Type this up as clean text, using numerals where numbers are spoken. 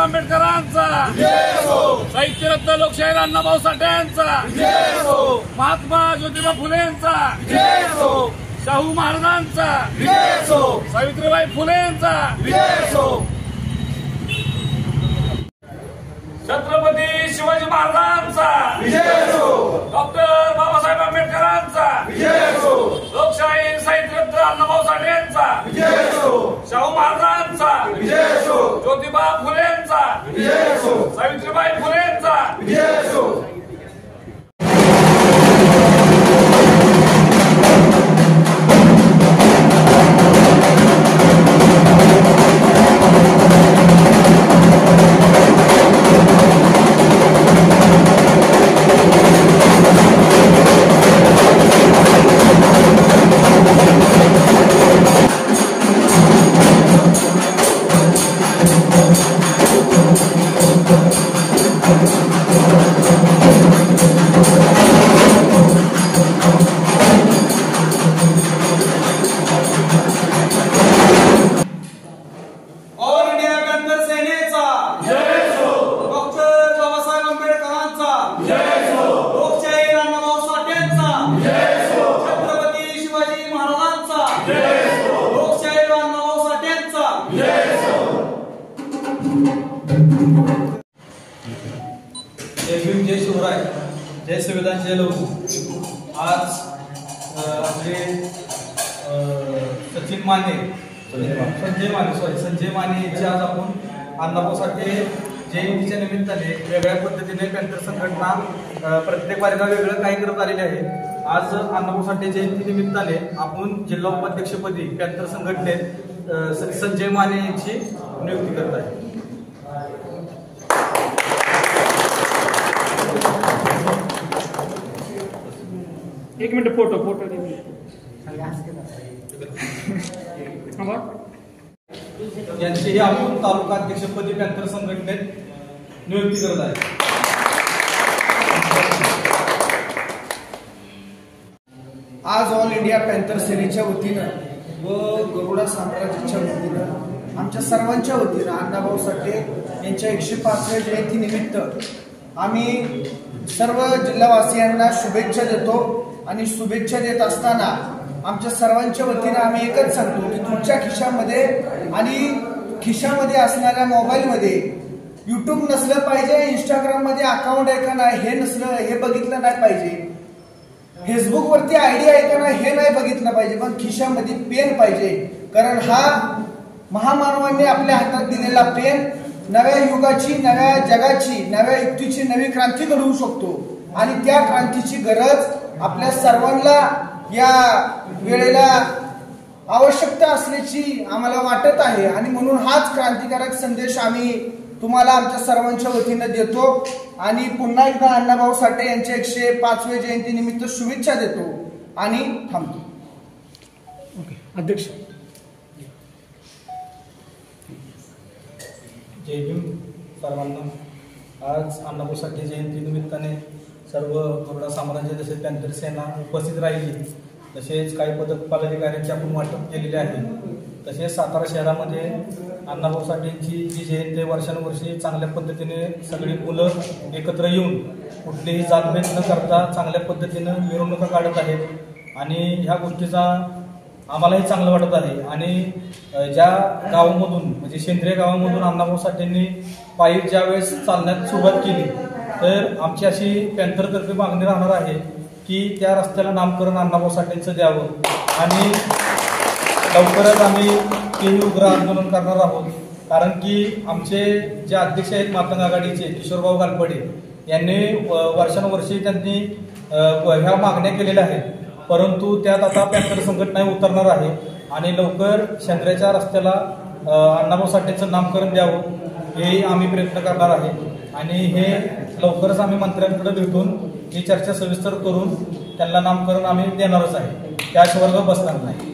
आंबेडकरांचा, साहित्यरत्न लोकशाहीर अण्णाभाऊ साठेंचा, महात्मा ज्योतिबा फुलेंचा, शाहू महाराजांचा, सावित्रीबाई फुलेंचा, छत्रपती शिवाजी महाराजांचा, डॉक्टर बाबासाहेब आंबेडकरांचा, लोकशाहीर साहित्यरत्न अण्णाभाऊ साठेंचा, शाहू महाराजांचा, ज्योतिबा फुलेंचा, सावित्रीबाई फुलेंचा. जय शिवराय, जय संविधान, जय लहू. आज आपले संजय माने यांची आज आपण अण्णाभाऊ साठे जयंतीच्या निमित्ताने वेगळ्या पद्धतीने पॅन्थर संघटना प्रत्येक वारीला वेगळं काही करत आलेले आहे. आज अण्णाभाऊ साठे जयंती निमित्ताने आपण जिल्हा उपाध्यक्षपदी पॅन्थर संघटनेत संजय माने यांची नियुक्ती करत आहे. एक मिनिट फोटो यांचीही आपण तालुका अध्यक्षपदी पॅन्थर संघटनेत नियुक्ती करत आहे. आज ऑल इंडिया पॅन्थर सेनेच्या वतीनं व गरुडा साम्राज्याच्या वतीनं आमच्या सर्वांच्या वतीनं अण्णाभाऊ साठे यांच्या 105व्या जयंतीनिमित्त आम्ही सर्व जिल्हावासियांना शुभेच्छा देतो. आणि शुभेच्छा देत असताना आमच्या सर्वांच्या वतीनं आम्ही एकच सांगतो की तुमच्या खिशामध्ये आणि खिशामध्ये असणाऱ्या मोबाईलमध्ये युट्यूब नसलं पाहिजे, इंस्टाग्राम मध्ये अकाउंट आहे का नाही हे नसलं, हे बघितलं नाही पाहिजे, फेसबुक वरती आयडी आहे का नाही हे नाही बघितलं पाहिजे, पण खिशामध्ये पेन पाहिजे. कारण हा महामानवांनी आपल्या हातात दिलेला पेन नव्या युगाची, नव्या जगाची, नव्या युक्तीची नवी क्रांती घडवू शकतो. आणि त्या क्रांतीची गरज आपल्या सर्वांना या वेळेला आवश्यकता असल्याची आम्हाला वाटत आहे. आणि म्हणून हाच क्रांतिकारक संदेश आम्ही तुम्हाला आमच्या सर्वांच्या वतीनं देतो. आणि पुन्हा एकदा अण्णाभाऊ साठे यांच्या 105व्या जयंती निमित्त शुभेच्छा देतो आणि थांबतो. अध्यक्ष. जय भीम सर्वांना. आज अण्णाभाऊ साठे जयंती निमित्ताने सर्व गरुडा साम्राज्य जसे पॅन्थर सेना उपस्थित राहिली, तसेच काही पदक पदाधिकाऱ्यांची आपण वाटप केलेले आहे. तसेच सातारा शहरामध्ये अण्णाभाऊ साठेंची जी जयंती वर्षानुवर्षी चांगल्या पद्धतीने सगळी मुलं एकत्र येऊन कुठलीही जातभेद न करता चांगल्या पद्धतीनं मिरवणुका काढत आहेत. आणि ह्या गोष्टीचा आम्हालाही चांगलं वाटत आहे. आणि ज्या गावामधून म्हणजे सेंद्रिय गावामधून अण्णाभाऊ साठेंनी पायी ज्यावेळेस चालण्यास सुरुवात केली, तर आमची अशी पॅन्थरतर्फे मागणी राहणार आहे की त्या रस्त्याला नामकरण अण्णाभाऊ साठेंचं द्यावं. आणि लवकरच आम्ही तेही उग्र आंदोलन करणार आहोत. कारण की आमचे जे अध्यक्ष आहेत मातंग आघाडीचे किशोरभाऊ गालपडे यांनी वर्षानुवर्षी त्यांनी ह्या मागण्या केलेल्या आहेत. परंतु त्यात आता पॅन्थर संघटना उतरणार आहे आणि लवकर शेंद्र्याच्या रस्त्याला अण्णाभाऊ साठेंचं नामकरण द्यावं हे आम्ही प्रयत्न करणार आहे. आणि हे लवकरच आम्ही मंत्र्यांकडे भेटून ही चर्चा सविस्तर करून त्यांना नामकरण आम्ही देणारच आहे. त्याशिवाय बसणार नाही.